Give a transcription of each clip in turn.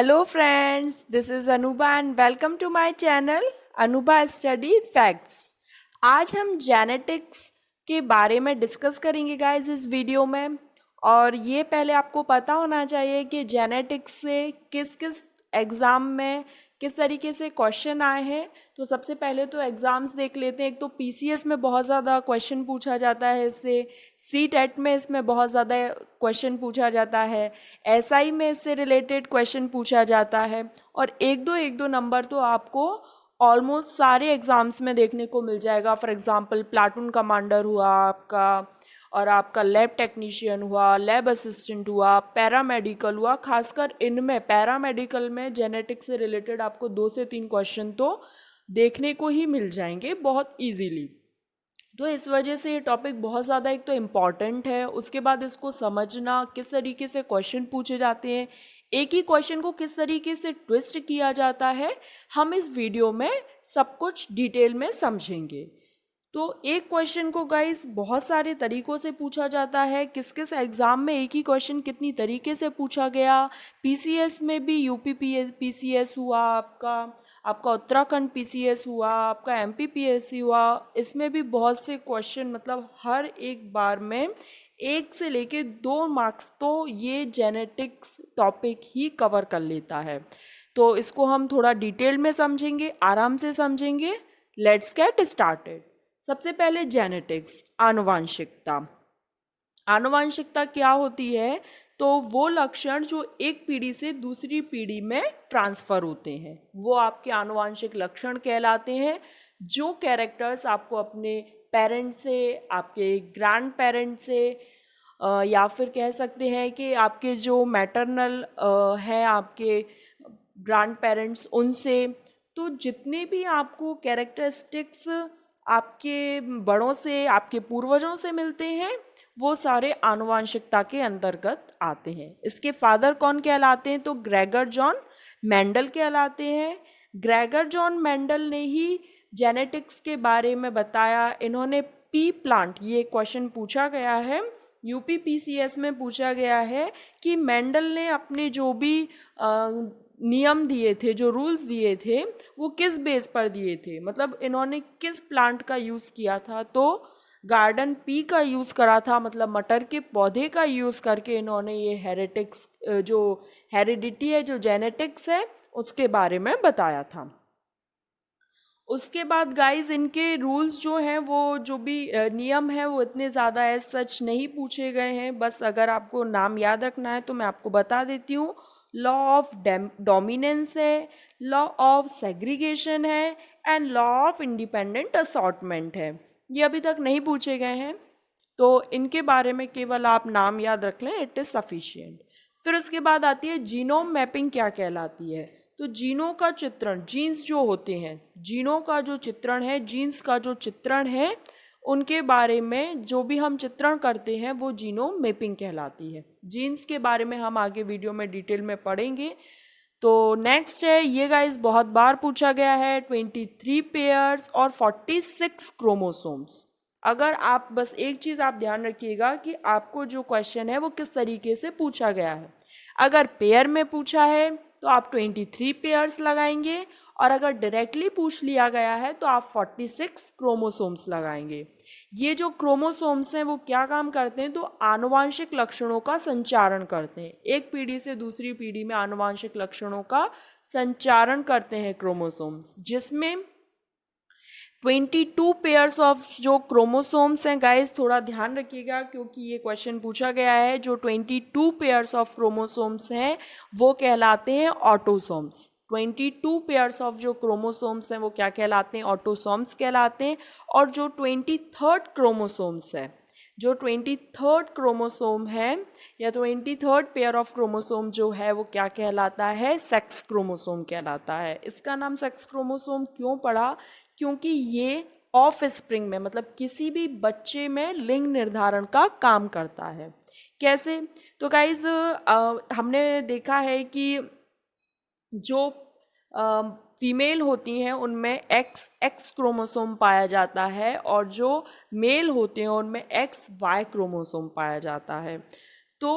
Hello friends, this is Anuba and welcome to my channel Anuba Study Facts। आज हम genetics के बारे में डिस्कस करेंगे गाइस इस वीडियो में। और ये पहले आपको पता होना चाहिए कि जेनेटिक्स से किस किस एग्ज़ाम में किस तरीके से क्वेश्चन आए हैं। तो सबसे पहले तो एग्ज़ाम्स देख लेते हैं। एक तो पीसीएस में बहुत ज़्यादा क्वेश्चन पूछा जाता है इससे, सीटेट में इसमें बहुत ज़्यादा क्वेश्चन पूछा जाता है, एसआई में इससे रिलेटेड क्वेश्चन पूछा जाता है, और एक दो नंबर तो आपको ऑलमोस्ट सारे एग्ज़ाम्स में देखने को मिल जाएगा। फॉर एग्ज़ाम्पल प्लाटून कमांडर हुआ आपका, और आपका लैब टेक्नीशियन हुआ, लैब असिस्टेंट हुआ, पैरामेडिकल हुआ। खासकर इनमें पैरामेडिकल में जेनेटिक्स से रिलेटेड आपको 2 से 3 क्वेश्चन तो देखने को ही मिल जाएंगे बहुत इजीली। तो इस वजह से ये टॉपिक बहुत ज़्यादा एक तो इम्पॉर्टेंट है। उसके बाद इसको समझना, किस तरीके से क्वेश्चन पूछे जाते हैं, एक ही क्वेश्चन को किस तरीके से ट्विस्ट किया जाता है, हम इस वीडियो में सब कुछ डिटेल में समझेंगे। तो एक क्वेश्चन को गाइस बहुत सारे तरीक़ों से पूछा जाता है। किस किस एग्ज़ाम में एक ही क्वेश्चन कितनी तरीके से पूछा गया। पीसीएस में भी यूपी पीसीएस हुआ आपका उत्तराखंड पीसीएस हुआ, आपका एमपी पीएससी हुआ। इसमें भी बहुत से क्वेश्चन, मतलब हर एक बार में 1 से लेके 2 मार्क्स तो ये जेनेटिक्स टॉपिक ही कवर कर लेता है। तो इसको हम थोड़ा डिटेल में समझेंगे, आराम से समझेंगे। Let's get started. सबसे पहले जेनेटिक्स, आनुवांशिकता। आनुवांशिकता क्या होती है? तो वो लक्षण जो एक पीढ़ी से दूसरी पीढ़ी में ट्रांसफ़र होते हैं, वो आपके आनुवांशिक लक्षण कहलाते हैं। जो कैरेक्टर्स आपको अपने पेरेंट्स से, आपके ग्रैंड पेरेंट्स से, या फिर कह सकते हैं कि आपके जो मैटरनल हैं, आपके ग्रैंड पेरेंट्स, उनसे, तो जितने भी आपको कैरेक्टरिस्टिक्स आपके बड़ों से, आपके पूर्वजों से मिलते हैं, वो सारे आनुवांशिकता के अंतर्गत आते हैं। इसके फादर कौन कहलाते हैं? तो ग्रेगर जॉन मेंडल कहलाते हैं। ग्रेगर जॉन मेंडल ने ही जेनेटिक्स के बारे में बताया। इन्होंने पी प्लांट, ये क्वेश्चन पूछा गया है, यूपी पीसीएस में पूछा गया है कि मेंडल ने अपने जो भी नियम दिए थे, जो रूल्स दिए थे, वो किस बेस पर दिए थे, मतलब इन्होंने किस प्लांट का यूज़ किया था। तो गार्डन पी का यूज़ करा था, मतलब मटर के पौधे का यूज़ करके इन्होंने ये हेरिटिक्स, जो हेरिडिटी है, जो जेनेटिक्स है, उसके बारे में बताया था। उसके बाद गाइस इनके रूल्स जो हैं, वो जो भी नियम है, वो इतने ज़्यादा एज सच नहीं पूछे गए हैं। बस अगर आपको नाम याद रखना है तो मैं आपको बता देती हूँ। लॉ ऑफ डोमिनेंस है, लॉ ऑफ सेग्रीगेशन है, and law of independent assortment है। ये अभी तक नहीं पूछे गए हैं, तो इनके बारे में केवल आप नाम याद रख लें, इट इज़ सफिशिएंट। फिर उसके बाद आती है जीनोम मैपिंग, क्या कहलाती है? तो जीनों का चित्रण, जीन्स जो होते हैं, जीनों का जो चित्रण है, जीन्स का जो चित्रण है, उनके बारे में जो भी हम चित्रण करते हैं, वो जीनोम मैपिंग कहलाती है। जीन्स के बारे में हम आगे वीडियो में डिटेल में पढ़ेंगे। तो नेक्स्ट है, ये गाइस बहुत बार पूछा गया है, 23 पेयर्स और 46 क्रोमोसोम्स। अगर आप बस एक चीज़ आप ध्यान रखिएगा कि आपको जो क्वेश्चन है वो किस तरीके से पूछा गया है। अगर पेयर में पूछा है तो आप 23 पेयर्स लगाएंगे, और अगर डायरेक्टली पूछ लिया गया है तो आप 46 क्रोमोसोम्स लगाएंगे। ये जो क्रोमोसोम्स हैं वो क्या काम करते हैं? तो आनुवांशिक लक्षणों का संचारण करते हैं। एक पीढ़ी से दूसरी पीढ़ी में आनुवांशिक लक्षणों का संचारण करते हैं क्रोमोसोम्स, जिसमें 22 पेयर्स ऑफ जो क्रोमोसोम्स हैं गाइस, थोड़ा ध्यान रखिएगा क्योंकि ये क्वेश्चन पूछा गया है। जो 22 पेयर्स ऑफ क्रोमोसोम्स हैं वो कहलाते हैं ऑटोसोम्स। 22 पेयर्स ऑफ जो क्रोमोसोम्स हैं वो क्या कहलाते हैं? ऑटोसोम्स कहलाते हैं। और जो 23rd क्रोमोसोम्स है, जो 23rd क्रोमोसोम है या 23rd पेयर ऑफ क्रोमोसोम जो है, वो क्या कहलाता है? सेक्स क्रोमोसोम कहलाता है। इसका नाम सेक्स क्रोमोसोम क्यों पड़ा? क्योंकि ये ऑफ स्प्रिंग में, मतलब किसी भी बच्चे में लिंग निर्धारण का काम करता है। कैसे? तो गाइज हमने देखा है कि जो फीमेल होती हैं उनमें एक्स क्रोमोसोम पाया जाता है, और जो मेल होते हैं उनमें एक्स वाई क्रोमोसोम पाया जाता है। तो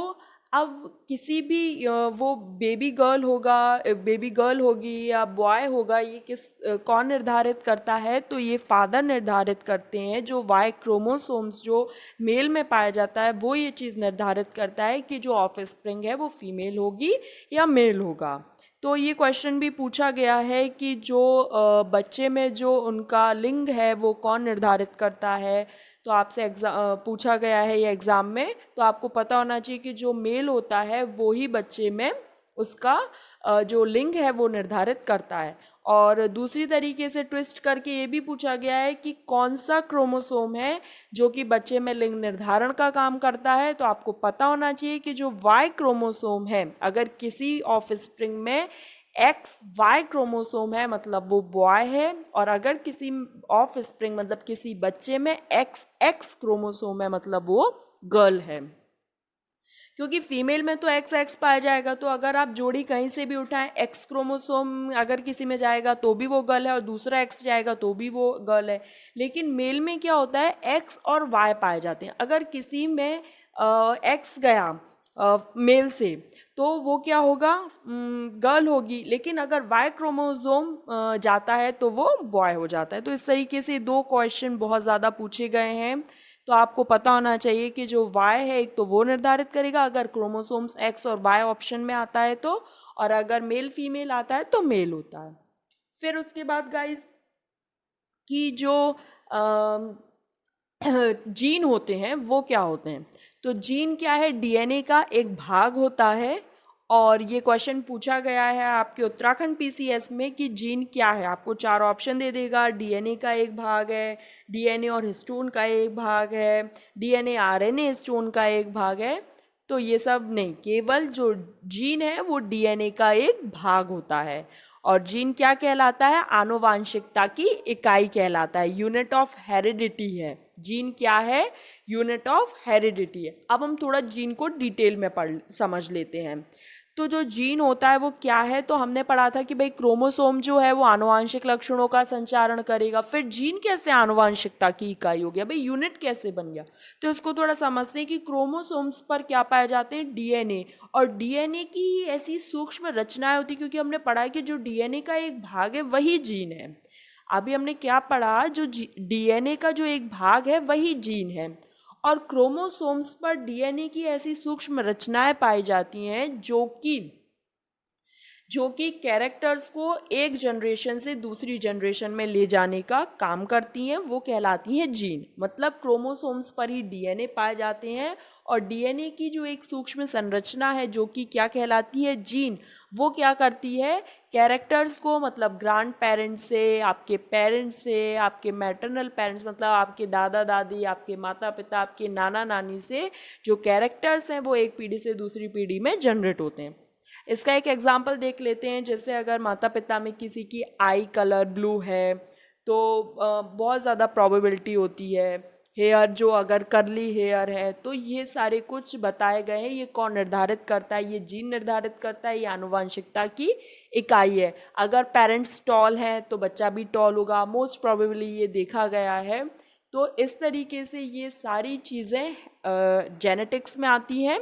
अब किसी भी वो बेबी गर्ल होगी या बॉय होगा, ये कौन निर्धारित करता है? तो ये फादर निर्धारित करते हैं। जो वाई क्रोमोसोम्स जो मेल में पाया जाता है वो ये चीज़ निर्धारित करता है कि जो ऑफस्प्रिंग है वो फीमेल होगी या मेल होगा। तो ये क्वेश्चन भी पूछा गया है कि जो बच्चे में जो उनका लिंग है वो कौन निर्धारित करता है। तो आपसे पूछा गया है ये एग्ज़ाम में, तो आपको पता होना चाहिए कि जो मेल होता है वो ही बच्चे में उसका जो लिंग है वो निर्धारित करता है। और दूसरी तरीके से ट्विस्ट करके ये भी पूछा गया है कि कौन सा क्रोमोसोम है जो कि बच्चे में लिंग निर्धारण का काम करता है। तो आपको पता होना चाहिए कि जो वाई क्रोमोसोम है, अगर किसी ऑफस्प्रिंग में एक्स वाई क्रोमोसोम है मतलब वो बॉय है, और अगर किसी ऑफ स्प्रिंग मतलब किसी बच्चे में एक्स एक्स क्रोमोसोम है मतलब वो गर्ल है। क्योंकि फीमेल में तो एक्स एक्स पाया जाएगा, तो अगर आप जोड़ी कहीं से भी उठाएं, एक्स क्रोमोसोम अगर किसी में जाएगा तो भी वो गर्ल है और दूसरा एक्स जाएगा तो भी वो गर्ल है। लेकिन मेल में क्या होता है, एक्स और वाई पाए जाते हैं। अगर किसी में एक्स गया मेल से तो वो क्या होगा, गर्ल होगी। लेकिन अगर वाई क्रोमोसोम जाता है तो वो बॉय हो जाता है। तो इस तरीके से दो क्वेश्चन बहुत ज़्यादा पूछे गए हैं। तो आपको पता होना चाहिए कि जो वाई है एक तो वो निर्धारित करेगा अगर क्रोमोसोम्स एक्स और वाई ऑप्शन में आता है तो, और अगर मेल फीमेल आता है तो मेल होता है। फिर उसके बाद गाइस कि जो जीन होते हैं वो क्या होते हैं। तो जीन क्या है, डीएनए का एक भाग होता है। और ये क्वेश्चन पूछा गया है आपके उत्तराखंड पीसीएस में कि जीन क्या है। आपको चार ऑप्शन दे देगा, डीएनए का एक भाग है, डीएनए और हिस्टोन का एक भाग है, डीएनए आरएनए हिस्टोन का एक भाग है। तो ये सब नहीं, केवल जो जीन है वो डीएनए का एक भाग होता है। और जीन क्या कहलाता है, आनुवांशिकता की इकाई कहलाता है, यूनिट ऑफ हेरिडिटी है। जीन क्या है, यूनिट ऑफ हेरिडिटी है। अब हम थोड़ा जीन को डिटेल में समझ लेते हैं। तो जो जीन होता है वो क्या है, तो हमने पढ़ा था कि भाई क्रोमोसोम जो है वो आनुवांशिक लक्षणों का संचारण करेगा। फिर जीन कैसे आनुवांशिकता की इकाई हो गया, भाई यूनिट कैसे बन गया। तो इसको थोड़ा समझते हैं कि क्रोमोसोम्स पर क्या पाए जाते हैं, डीएनए। और डीएनए की ऐसी सूक्ष्म रचनाएं होती, क्योंकि हमने पढ़ा है कि जो डीएनए का एक भाग है वही जीन है। अभी हमने क्या पढ़ा, जो डीएनए का जो एक भाग है वही जीन है। और क्रोमोसोम्स पर डीएनए की ऐसी सूक्ष्म रचनाएं पाई जाती हैं जो कि कैरेक्टर्स को एक जनरेशन से दूसरी जनरेशन में ले जाने का काम करती हैं, वो कहलाती हैं जीन। मतलब क्रोमोसोम्स पर ही डीएनए पाए जाते हैं, और डीएनए की जो एक सूक्ष्म संरचना है जो कि क्या कहलाती है, जीन, वो क्या करती है, कैरेक्टर्स को मतलब ग्रैंड पेरेंट्स से, आपके पेरेंट्स से, आपके मैटरनल पेरेंट्स मतलब आपके दादा दादी, आपके माता पिता, आपके नाना नानी से जो कैरेक्टर्स हैं वो एक पीढ़ी से दूसरी पीढ़ी में जनरेट होते हैं। इसका एक एग्जांपल देख लेते हैं। जैसे अगर माता पिता में किसी की आई कलर ब्लू है तो बहुत ज़्यादा प्रोबेबिलिटी होती है। हेयर जो अगर कर्ली हेयर है, तो ये सारे कुछ बताए गए हैं। ये कौन निर्धारित करता है, ये जीन निर्धारित करता है, ये आनुवंशिकता की इकाई है। अगर पेरेंट्स टॉल हैं तो बच्चा भी टॉल होगा, मोस्ट प्रोबेबली ये देखा गया है। तो इस तरीके से ये सारी चीज़ें जेनेटिक्स में आती हैं।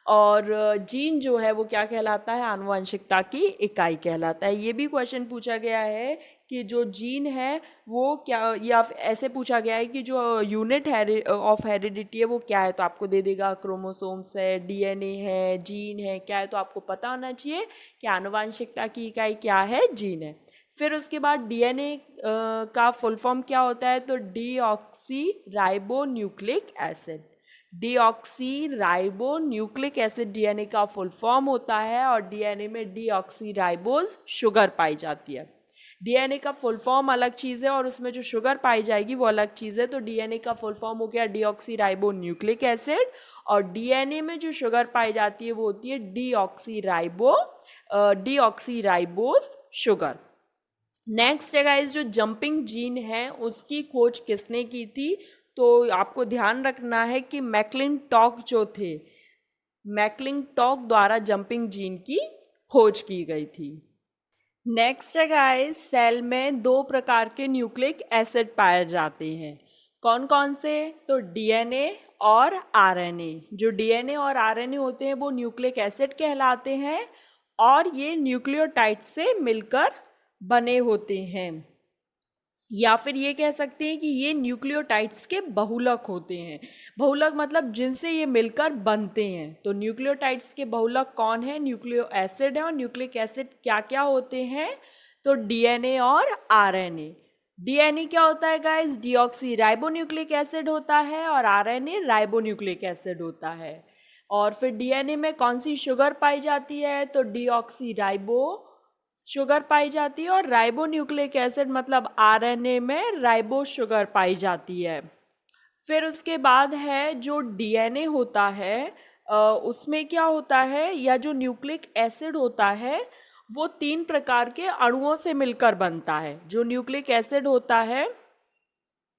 और जीन जो है वो क्या कहलाता है, आनुवंशिकता की इकाई कहलाता है। ये भी क्वेश्चन पूछा गया है कि जो जीन है वो क्या, या ऐसे पूछा गया है कि जो यूनिट ऑफ हेरिडिटी है वो क्या है। तो आपको दे देगा क्रोमोसोम्स है, डीएनए है, जीन है, क्या है। तो आपको पता होना चाहिए कि आनुवंशिकता की इकाई क्या है, जीन है। फिर उसके बाद डीएनए का फुल फॉर्म क्या होता है, तो deoxy ribo nucleic acid. Deoxy ribo nucleic acid DNA का फुल फॉर्म होता है, और डीएनए में डीऑक्सी राइबोज शुगर पाई जाती है। डीएनए का फुल फॉर्म अलग चीज़ है और उसमें जो शुगर पाई जाएगी वो अलग चीज़ है। तो डीएनए का फुल फॉर्म हो गया डीऑक्सी राइबो न्यूक्लिक एसिड, और डीएनए में जो शुगर पाई जाती है वो होती है डीऑक्सी राइबोज शुगर। नेक्स्ट है गाइस, जो जंपिंग जीन है उसकी खोज किसने की थी। तो आपको ध्यान रखना है कि मैक्लिंटॉक जो थे, मैक्लिंटॉक द्वारा जंपिंग जीन की खोज की गई थी। नेक्स्ट है गाइस, सेल में दो प्रकार के न्यूक्लिक एसिड पाए जाते हैं। कौन कौन से? तो डीएनए और आरएनए। जो डीएनए और आरएनए होते हैं वो न्यूक्लिक एसिड कहलाते हैं और ये न्यूक्लियोटाइड से मिलकर बने होते हैं, या फिर ये कह सकते हैं कि ये न्यूक्लियोटाइड्स के बहुलक होते हैं। बहुलक मतलब जिनसे ये मिलकर बनते हैं। तो न्यूक्लियोटाइड्स के बहुलक कौन है? न्यूक्लियो एसिड है। और न्यूक्लिक एसिड क्या क्या होते हैं? तो डीएनए और आरएनए। डीएनए क्या होता है guys? Deoxy ribo nucleic acid होता है और आरएनए राइबो न्यूक्लिक एसिड होता है। और फिर डीएनए में कौन सी शुगर पाई जाती है? तो डीऑक्सी राइबो शुगर पाई जाती है और राइबो न्यूक्लिक एसिड मतलब आरएनए में राइबो शुगर पाई जाती है। फिर उसके बाद है जो डीएनए होता है, उसमें क्या होता है, या जो न्यूक्लिक एसिड होता है वो 3 प्रकार के अणुओं से मिलकर बनता है। जो न्यूक्लिक एसिड होता है,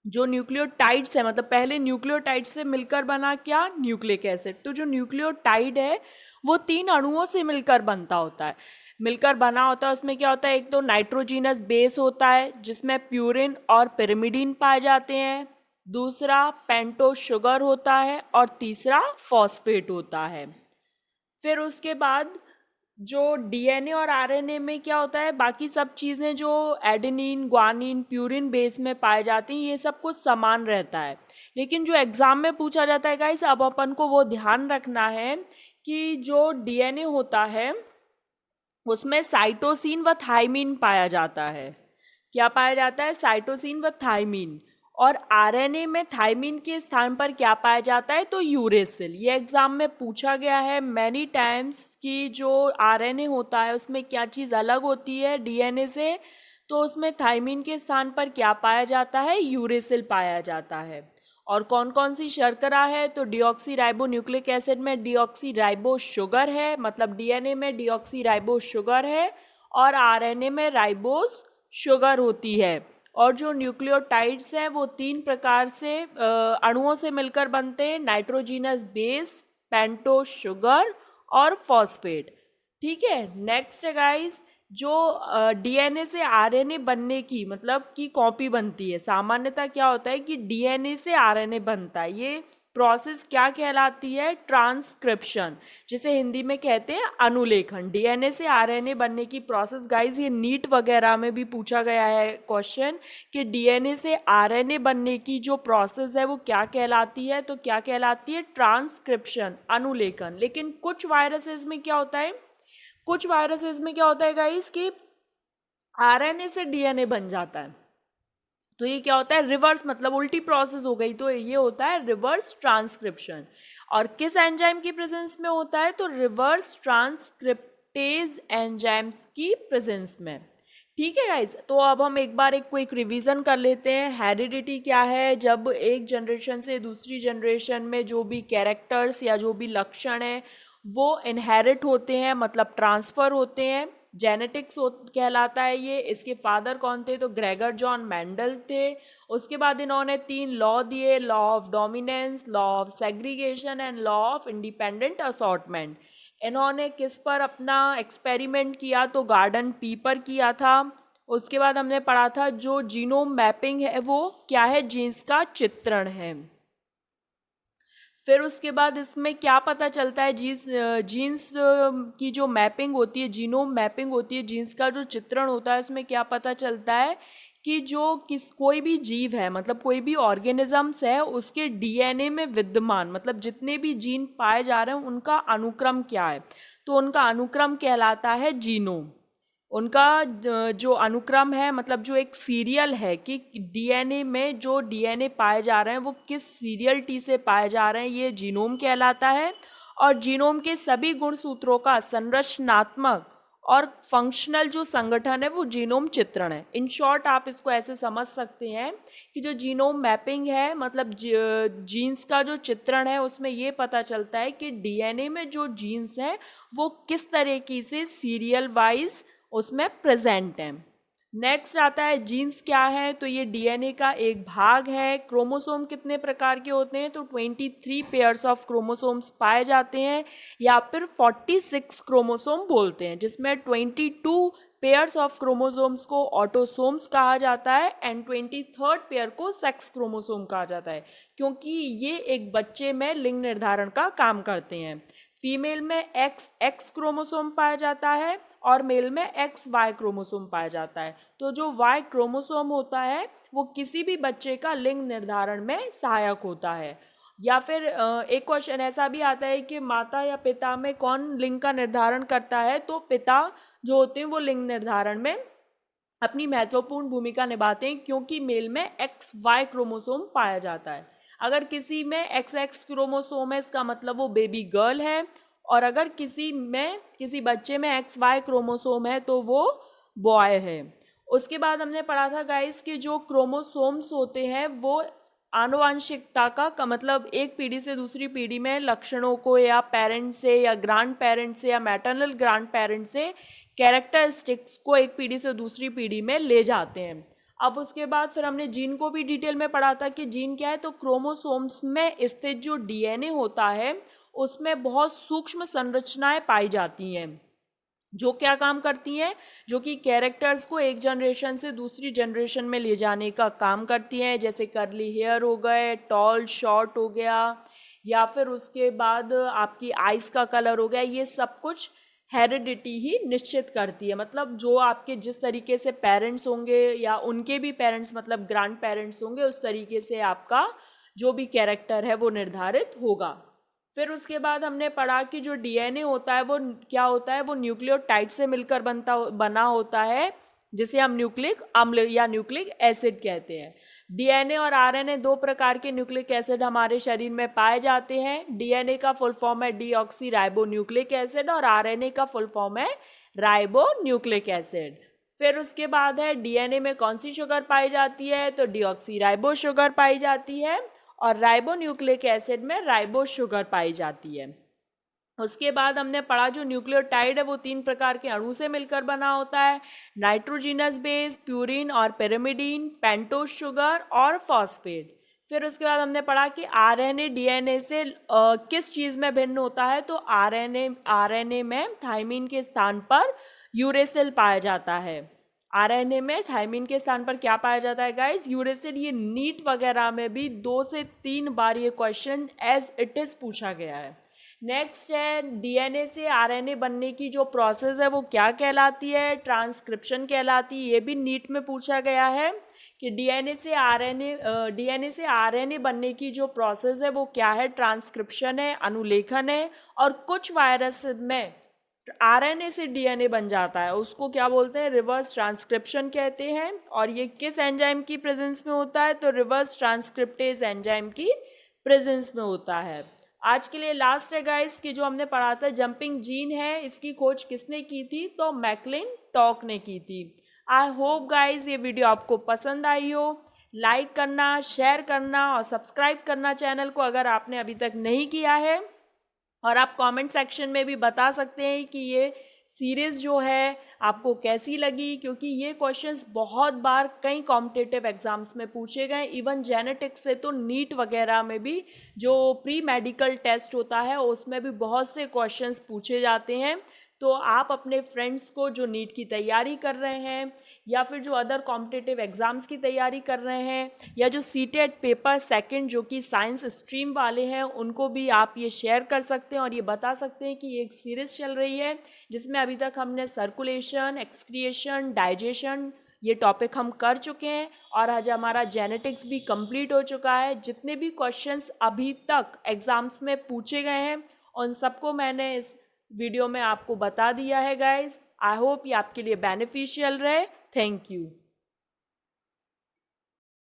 जो न्यूक्लियोटाइड्स है, मतलब पहले न्यूक्लियोटाइड से मिलकर बना क्या? Nucleic acid. तो जो न्यूक्लियोटाइड है वो 3 अणुओं से मिलकर बनता होता है, मिलकर बना होता है। उसमें क्या होता है? एक तो नाइट्रोजीनस बेस होता है जिसमें प्यूरिन और पिरिमिडीन पाए जाते हैं, दूसरा पेंटोस शुगर होता है और तीसरा फॉस्फेट होता है। फिर उसके बाद जो डीएनए और आरएनए में क्या होता है, बाकी सब चीज़ें जो एडेनिन, ग्वानिन, प्यूरिन बेस में पाए जाती हैं ये सब कुछ समान रहता है। लेकिन जो एग्जाम में पूछा जाता है गाइस, अब अपन को वो ध्यान रखना है कि जो डीएनए होता है उसमें साइटोसिन व थाइमिन पाया जाता है। क्या पाया जाता है? साइटोसिन व थाइमिन। और आरएनए में थाइमिन के स्थान पर क्या पाया जाता है? तो यूरेसिल। ये एग्जाम में पूछा गया है मैनी टाइम्स कि जो आरएनए होता है उसमें क्या चीज़ अलग होती है डीएनए से? तो उसमें थाइमिन के स्थान पर क्या पाया जाता है? यूरेसिल पाया जाता है। और कौन कौन सी शर्करा है? तो डीऑक्सी राइबो न्यूक्लिक एसिड में डीऑक्सी राइबो शुगर है, मतलब डीएनए में डीऑक्सी राइबो शुगर है और आरएनए में राइबोस शुगर होती है। और जो न्यूक्लियोटाइड्स हैं वो 3 प्रकार से अणुओं से मिलकर बनते हैं, नाइट्रोजीनस बेस, पेंटोस शुगर और फॉस्फेट। ठीक है। नेक्स्ट है गाइस, जो डीएनए से आरएनए बनने की मतलब की कॉपी बनती है। सामान्यतः क्या होता है कि डीएनए से आरएनए बनता है, ये प्रोसेस क्या कहलाती है? ट्रांसक्रिप्शन, जिसे हिंदी में कहते हैं अनुलेखन। डीएनए से आरएनए बनने की प्रोसेस गाइस, ये नीट वगैरह में भी पूछा गया है क्वेश्चन कि डीएनए से आरएनए बनने की जो प्रोसेस है वो क्या कहलाती है? तो क्या कहलाती है? ट्रांसक्रिप्शन, अनुलेखन। लेकिन कुछ वायरसेस में क्या होता है, कुछ वायरसेस में क्या होता है गाइस कि आरएनए से डीएनए बन जाता है। तो ये क्या होता है? रिवर्स, मतलब उल्टी प्रोसेस हो गई। तो ये होता है रिवर्स ट्रांसक्रिप्शन। और किस एंजाइम की प्रेजेंस में होता है? तो रिवर्स ट्रांसक्रिप्टेज एंजाइम्स की प्रेजेंस में। ठीक है गाइज, तो अब हम एक बार एक क्विक रिवीजन कर लेते हैं। हेरिडिटी क्या है? जब एक जनरेशन से दूसरी जनरेशन में जो भी कैरेक्टर्स या जो भी लक्षण है वो इनहेरिट होते हैं, मतलब ट्रांसफर होते हैं। जेनेटिक्स कहलाता है ये। इसके फादर कौन थे? तो ग्रेगर जॉन मेंडल थे। उसके बाद इन्होंने 3 लॉ दिए, law of dominance, law of segregation and law of independent assortment. इन्होंने किस पर अपना एक्सपेरिमेंट किया? तो गार्डन पी पर किया था। उसके बाद हमने पढ़ा था जो जीनोम मैपिंग है वो क्या है? जीन्स का चित्रण है। फिर उसके बाद इसमें क्या पता चलता है? जीन्स की जो मैपिंग होती है, जीनोम मैपिंग होती है, जीन्स का जो चित्रण होता है, उसमें क्या पता चलता है कि जो कोई भी जीव है, मतलब कोई भी ऑर्गेनिजम्स है, उसके डीएनए में विद्यमान मतलब जितने भी जीन पाए जा रहे हैं उनका अनुक्रम क्या है? तो उनका अनुक्रम कहलाता है जीनोम। उनका जो अनुक्रम है, मतलब जो एक सीरियल है कि डीएनए में जो डीएनए पाए जा रहे हैं वो किस सीरियल टी से पाए जा रहे हैं, ये जीनोम कहलाता है। और जीनोम के सभी गुणसूत्रों का संरचनात्मक और फंक्शनल जो संगठन है वो जीनोम चित्रण है। इन शॉर्ट आप इसको ऐसे समझ सकते हैं कि जो जीनोम मैपिंग है, मतलब जीन्स का जो चित्रण है, उसमें ये पता चलता है कि डीएनए में जो जीन्स हैं वो किस तरीके से सीरियल वाइज उसमें प्रेजेंट हैं। नेक्स्ट आता है जीन्स क्या है, तो ये डीएनए का एक भाग है। क्रोमोसोम कितने प्रकार के होते हैं, तो 23 पेयर्स ऑफ क्रोमोसोम्स पाए जाते हैं, या फिर 46 क्रोमोसोम बोलते हैं, जिसमें 22 पेयर्स ऑफ क्रोमोसोम्स को ऑटोसोम्स कहा जाता है एंड 23rd पेयर को सेक्स क्रोमोसोम कहा जाता है, क्योंकि ये एक बच्चे में लिंग निर्धारण का काम करते हैं। फीमेल में एक्स क्रोमोसोम पाया जाता है और मेल में एक्स वाई क्रोमोसोम पाया जाता है। तो जो वाई क्रोमोसोम होता है वो किसी भी बच्चे का लिंग निर्धारण में सहायक होता है। या फिर एक क्वेश्चन ऐसा भी आता है कि माता या पिता में कौन लिंग का निर्धारण करता है, तो पिता जो होते हैं वो लिंग निर्धारण में अपनी महत्वपूर्ण भूमिका निभाते हैं, क्योंकि मेल में एक्स वाई क्रोमोसोम पाया जाता है। अगर किसी में एक्स क्रोमोसोम है, इसका मतलब वो बेबी गर्ल है, और अगर किसी बच्चे में एक्स वाई क्रोमोसोम है तो वो बॉय है। उसके बाद हमने पढ़ा था गाइस कि जो क्रोमोसोम्स होते हैं वो आनुवांशिकता का मतलब एक पीढ़ी से दूसरी पीढ़ी में लक्षणों को या पेरेंट से या ग्रांड पेरेंट से या मैटरनल ग्रांड पेरेंट से कैरेक्टरिस्टिक्स को एक पीढ़ी से दूसरी पीढ़ी में ले जाते हैं। अब उसके बाद फिर हमने जीन को भी डिटेल में पढ़ा था कि जीन क्या है, तो क्रोमोसोम्स में स्थित जो डीएनए होता है उसमें बहुत सूक्ष्म संरचनाएं पाई जाती हैं, जो क्या काम करती हैं, जो कि कैरेक्टर्स को एक जनरेशन से दूसरी जनरेशन में ले जाने का काम करती हैं। जैसे कर्ली हेयर हो गए, टॉल शॉर्ट हो गया, या फिर उसके बाद आपकी आइस का कलर हो गया, ये सब कुछ हेरिडिटी ही निश्चित करती है। मतलब जो आपके जिस तरीके से पेरेंट्स होंगे या उनके भी पेरेंट्स मतलब ग्रैंड पेरेंट्स होंगे, उस तरीके से आपका जो भी कैरेक्टर है वो निर्धारित होगा। फिर उसके बाद हमने पढ़ा कि जो डीएनए होता है वो क्या होता है, वो न्यूक्लियोटाइड से मिलकर बना होता है, जिसे हम न्यूक्लिक अम्ल या न्यूक्लिक एसिड कहते हैं। डीएनए और आरएनए दो प्रकार के न्यूक्लिक एसिड हमारे शरीर में पाए जाते हैं। डीएनए का फुल फॉर्म है डीऑक्सी राइबो न्यूक्लिक एसिड और आरएनए का फुल फॉर्म है राइबो न्यूक्लिक एसिड। फिर उसके बाद है डीएनए में कौन सी शुगर पाई जाती है, तो डीऑक्सी राइबो शुगर पाई जाती है, और राइबो न्यूक्लिक एसिड में राइबो शुगर पाई जाती है। उसके बाद हमने पढ़ा जो न्यूक्लियोटाइड है वो 3 प्रकार के अणु से मिलकर बना होता है, नाइट्रोजिनस बेस, प्यूरिन और पिरिमिडीन, पेंटोस शुगर और फॉस्फेट। फिर उसके बाद हमने पढ़ा कि आरएनए डीएनए से किस चीज़ में भिन्न होता है, तो आरएनए में थाइमिन के स्थान पर यूरेसिल पाया जाता है। आरएनए में थाइमिन के स्थान पर क्या पाया जाता है गाइस, यूरेसिल। ये नीट वगैरह में भी 2 से 3 बार ये क्वेश्चन एज इट इज पूछा गया है। नेक्स्ट है डीएनए से आरएनए बनने की जो प्रोसेस है वो क्या कहलाती है, ट्रांसक्रिप्शन कहलाती है। ये भी नीट में पूछा गया है कि डीएनए से आरएनए बनने की जो प्रोसेस है वो क्या है, ट्रांसक्रिप्शन है, अनुलेखन है। और कुछ वायरस में आरएनए से डीएनए बन जाता है, उसको क्या बोलते हैं, रिवर्स ट्रांसक्रिप्शन कहते हैं। और ये किस एंजाइम की प्रेजेंस में होता है, तो रिवर्स ट्रांसक्रिप्टेज एंजाइम की प्रेजेंस में होता है। आज के लिए लास्ट है गाइस कि जो हमने पढ़ा था जंपिंग जीन है, इसकी खोज किसने की थी, तो मैक्लिंटॉक ने की थी। आई होप गाइस ये वीडियो आपको पसंद आई हो। लाइक करना, शेयर करना और सब्सक्राइब करना चैनल को अगर आपने अभी तक नहीं किया है। और आप कमेंट सेक्शन में भी बता सकते हैं कि ये सीरीज़ जो है आपको कैसी लगी, क्योंकि ये क्वेश्चंस बहुत बार कई कॉम्पिटिटिव एग्जाम्स में पूछे गए। इवन जेनेटिक्स से तो नीट वगैरह में भी जो प्री मेडिकल टेस्ट होता है उसमें भी बहुत से क्वेश्चंस पूछे जाते हैं। तो आप अपने फ्रेंड्स को जो नीट की तैयारी कर रहे हैं या फिर जो अदर कॉम्पिटिटिव एग्ज़ाम्स की तैयारी कर रहे हैं या जो सीटेट पेपर सेकंड जो कि साइंस स्ट्रीम वाले हैं, उनको भी आप ये शेयर कर सकते हैं और ये बता सकते हैं कि एक सीरीज़ चल रही है जिसमें अभी तक हमने सर्कुलेशन, एक्सक्रिएशन, डाइजेशन ये टॉपिक हम कर चुके हैं और आज हमारा जेनेटिक्स भी कंप्लीट हो चुका है। जितने भी क्वेश्चंस अभी तक एग्ज़ाम्स में पूछे गए हैं उन सबको मैंने इस वीडियो में आपको बता दिया है गाइस। आई होप ये आपके लिए बेनिफिशियल रहे। Thank you.